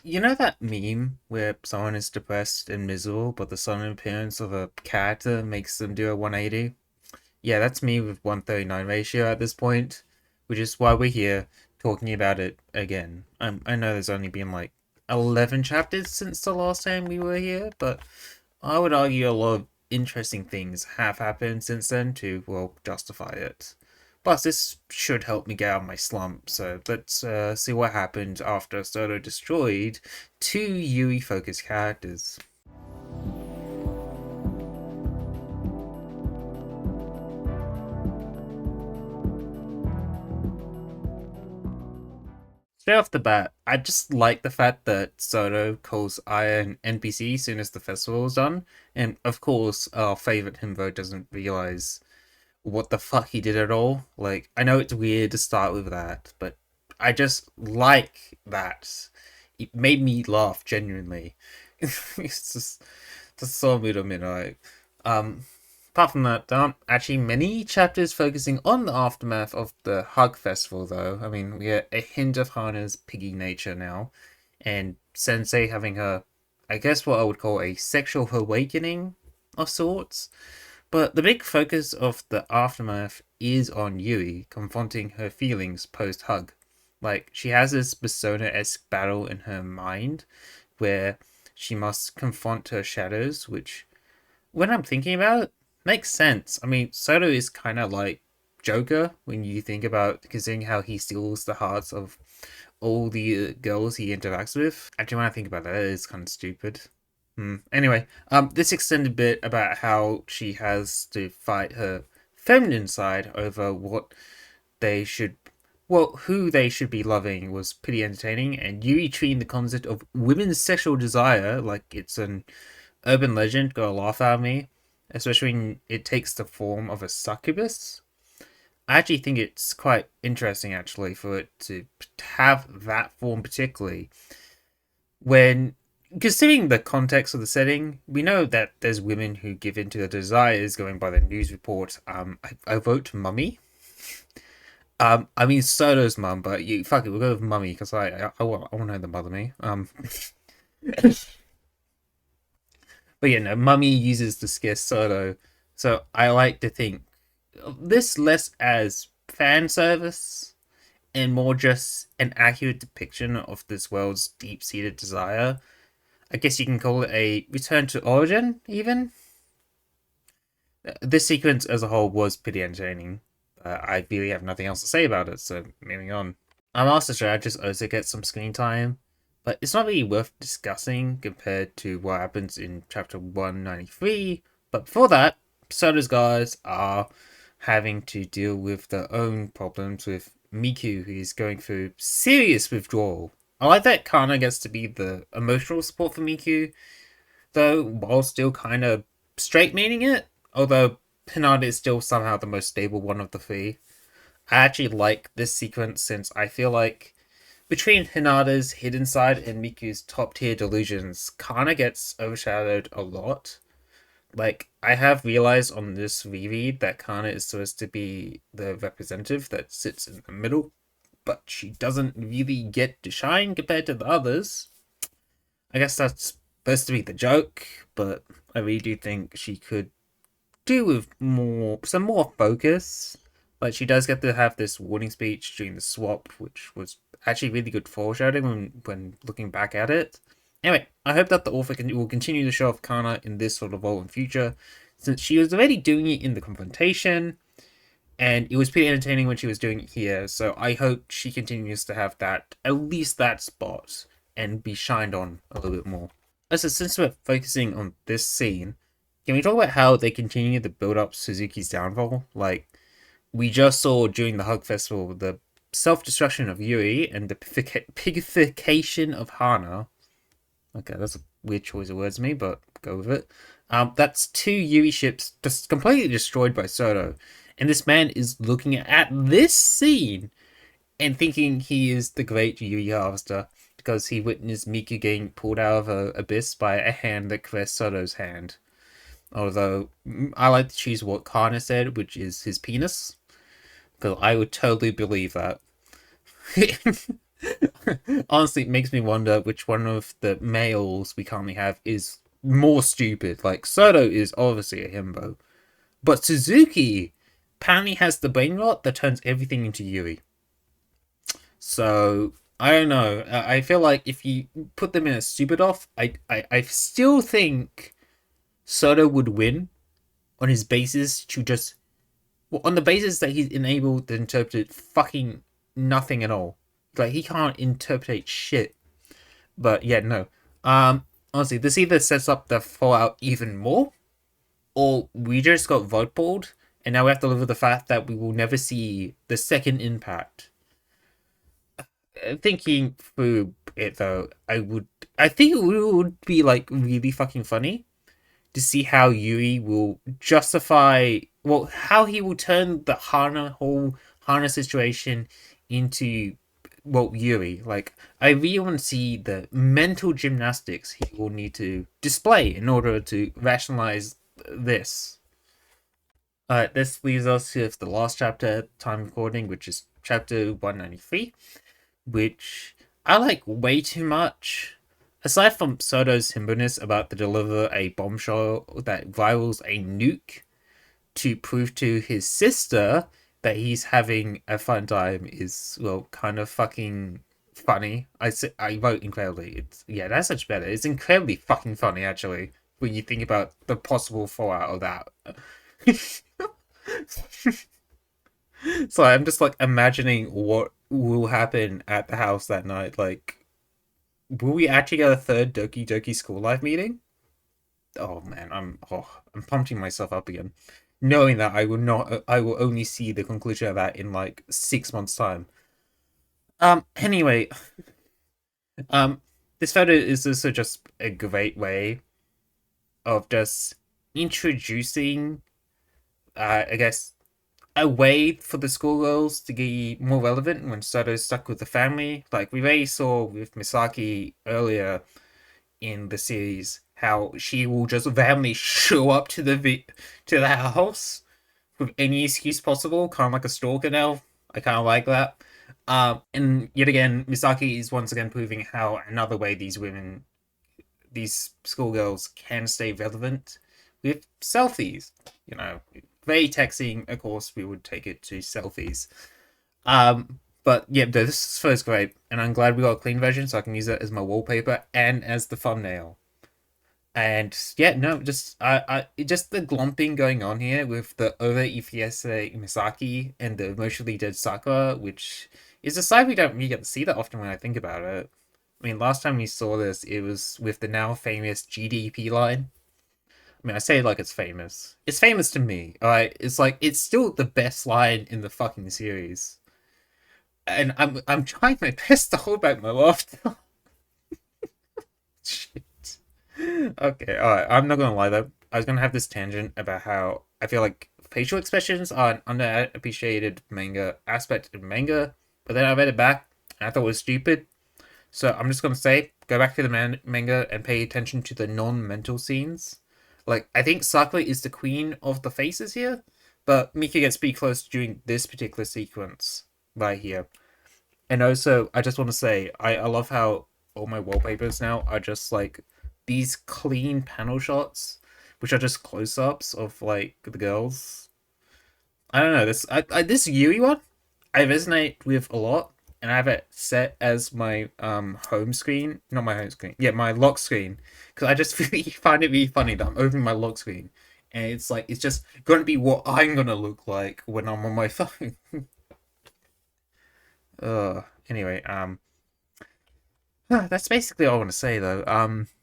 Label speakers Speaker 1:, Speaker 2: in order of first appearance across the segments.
Speaker 1: You know that meme where someone is depressed and miserable, but the sudden appearance of a character makes them do a 180? Yeah, that's me with 139 ratio at this point, which is why we're here talking about it again. I know there's only been like 11 chapters since the last time we were here, but I would argue a lot of interesting things have happened since then to, well, justify it. Plus, this should help me get out of my slump, so let's see what happened after Soto destroyed two Yui-focused characters. Straight off the bat, I just like the fact that Soto calls Aya an NPC soon as the festival is done, and of course, our favorite himbo doesn't realize what the fuck he did at all. Like, I know it's weird to start with that, but I just like that. It made me laugh genuinely. It's just so weird of me, like. Um, Apart from that, there aren't actually many chapters focusing on the aftermath of the Hug Festival, though. I mean, we get a hint of Hana's piggy nature now, and Sensei having her, I guess, what I would call a sexual awakening of sorts. But the big focus of the aftermath is on Yui confronting her feelings post hug. Like, she has this Persona esque battle in her mind where she must confront her shadows, which, when I'm thinking about it, makes sense. I mean, Soto is kind of like Joker when you think about considering how he steals the hearts of all the girls he interacts with. Actually, when I think about that, it is kind of stupid. Anyway, this extended bit about how she has to fight her feminine side over what they should, well, who they should be loving was pretty entertaining, and Yui treating the concept of women's sexual desire like it's an urban legend got a laugh out of me, especially when it takes the form of a succubus. I actually think it's quite interesting, actually, for it to have that form, particularly when considering the context of the setting, we know that there's women who give in to their desires going by the news report. I vote mummy. I mean Soto's mum, but you fuck it, we'll go with mummy because I want her to mother me. But yeah, no, mummy uses the scare Soto, so I like to think of this less as fan service and more just an accurate depiction of this world's deep-seated desire. I guess you can call it a return to origin, even. This sequence as a whole was pretty entertaining. I really have nothing else to say about it, so moving on. Our Master Strategist also gets some screen time, but it's not really worth discussing compared to what happens in chapter 193. But before that, Soda's guys are having to deal with their own problems with Miku, who's going through serious withdrawal. I like that Kana gets to be the emotional support for Miku, though, while still kind of straight meaning it. Although Hinata is still somehow the most stable one of the three. I actually like this sequence since I feel like between Hinata's hidden side and Miku's top tier delusions, Kana gets overshadowed a lot. Like, I have realized on this reread that Kana is supposed to be the representative that sits in the middle, but she doesn't really get to shine compared to the others. I guess that's supposed to be the joke, but I really do think she could do with some more focus. Like, she does get to have this warning speech during the swap, which was actually really good foreshadowing when looking back at it. Anyway, I hope that the author will continue to show off Kana in this sort of role in future, since she was already doing it in the confrontation, and it was pretty entertaining when she was doing it here, so I hope she continues to have that, at least that spot, and be shined on a little bit more. Also, since we're focusing on this scene, can we talk about how they continue to build up Suzuki's downfall? Like, we just saw during the Hug Festival the self-destruction of Yui and the pigification of Hana. Okay, that's a weird choice of words to me, but go with it. That's two Yui ships just completely destroyed by Soto. And this man is looking at this scene and thinking he is the great Yui harvester because he witnessed Miku getting pulled out of an abyss by a hand that caressed Soto's hand. Although, I like to choose what Kana said, which is his penis. Because I would totally believe that. Honestly, it makes me wonder which one of the males we currently have is more stupid. Like, Soto is obviously a himbo, but Suzuki apparently has the brain rot that turns everything into Yuri. So, I don't know. I feel like if you put them in a stupid off, I still think Soto would win on his basis to just. Well, on the basis that he's enabled to interpret fucking nothing at all. Like, he can't interpret shit. But yeah, no. Honestly, this either sets up the Fallout even more, or we just got vote pulled, and now we have to live with the fact that we will never see the second impact. Thinking through it though, I think it would be like really fucking funny to see how Yui will justify, well, how he will turn the whole Hana situation into, well, Yuri. Like, I really want to see the mental gymnastics he will need to display in order to rationalize this. This leaves us with the last chapter, time recording, which is chapter 193, which I like way too much. Aside from Soto's himboness about to deliver a bombshell that rivals a nuke to prove to his sister that he's having a fun time is, well, kind of fucking funny. I wrote incredibly. That's much better. It's incredibly fucking funny, actually, when you think about the possible fallout of that. So I'm just like imagining what will happen at the house that night. Like, will we actually get a third Doki Doki School Life meeting? Oh man, I'm pumping myself up again, knowing that I will not. I will only see the conclusion of that in like 6 months' time. Anyway, this photo is also just a great way of just introducing, I guess, a way for the schoolgirls to get more relevant when Soto's stuck with the family. Like we already saw with Misaki earlier in the series, how she will just randomly show up to the house with any excuse possible, kind of like a stalker now. I kind of like that. And yet again, Misaki is once again proving how another way these schoolgirls can stay relevant with selfies. You know, very texting, of course, we would take it to selfies. But yeah, this is first great, and I'm glad we got a clean version so I can use it as my wallpaper and as the thumbnail. And yeah, no, just the glomping going on here with the over Ifiese Misaki and the emotionally dead Sakura, which is a side we don't really get to see that often when I think about it. I mean, last time we saw this, it was with the now famous GDP line. I mean, I say it like it's famous. It's famous to me, alright? It's like, it's still the best line in the fucking series. And I'm trying my best to hold back my laughter. Shit. Okay, alright, I'm not gonna lie though. I was gonna have this tangent about how I feel like facial expressions are an underappreciated manga aspect in manga, but then I read it back and I thought it was stupid. So I'm just gonna say, go back to the manga and pay attention to the non-mental scenes. Like, I think Sakura is the queen of the faces here, but Mika gets pretty close during this particular sequence right here. And also, I just want to say, I love how all my wallpapers now are just like these clean panel shots, which are just close-ups of like the girls. I don't know, this Yui one I resonate with a lot, and I have it set as my home screen, not my home screen, yeah, my lock screen, because I just really find it really funny that I'm opening my lock screen, and it's like it's just gonna be what I'm gonna look like when I'm on my phone. Anyway, that's basically all I want to say though.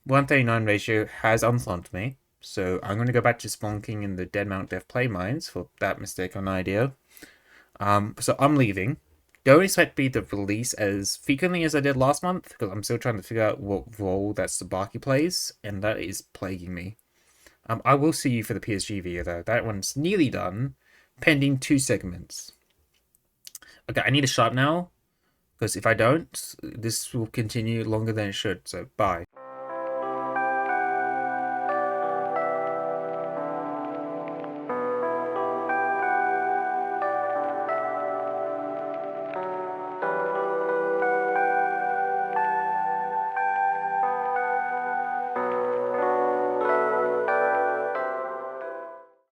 Speaker 1: 139 ratio has unflunked me, so I'm gonna go back to splunking in the Dead Mount Death Play mines for that mistaken idea. So I'm leaving. Don't expect me to release as frequently as I did last month, because I'm still trying to figure out what role that Tsubaki plays, and that is plaguing me. I will see you for the PSG video though. That one's nearly done, pending 2 segments. Okay, I need a shot now, because if I don't, this will continue longer than it should, so bye.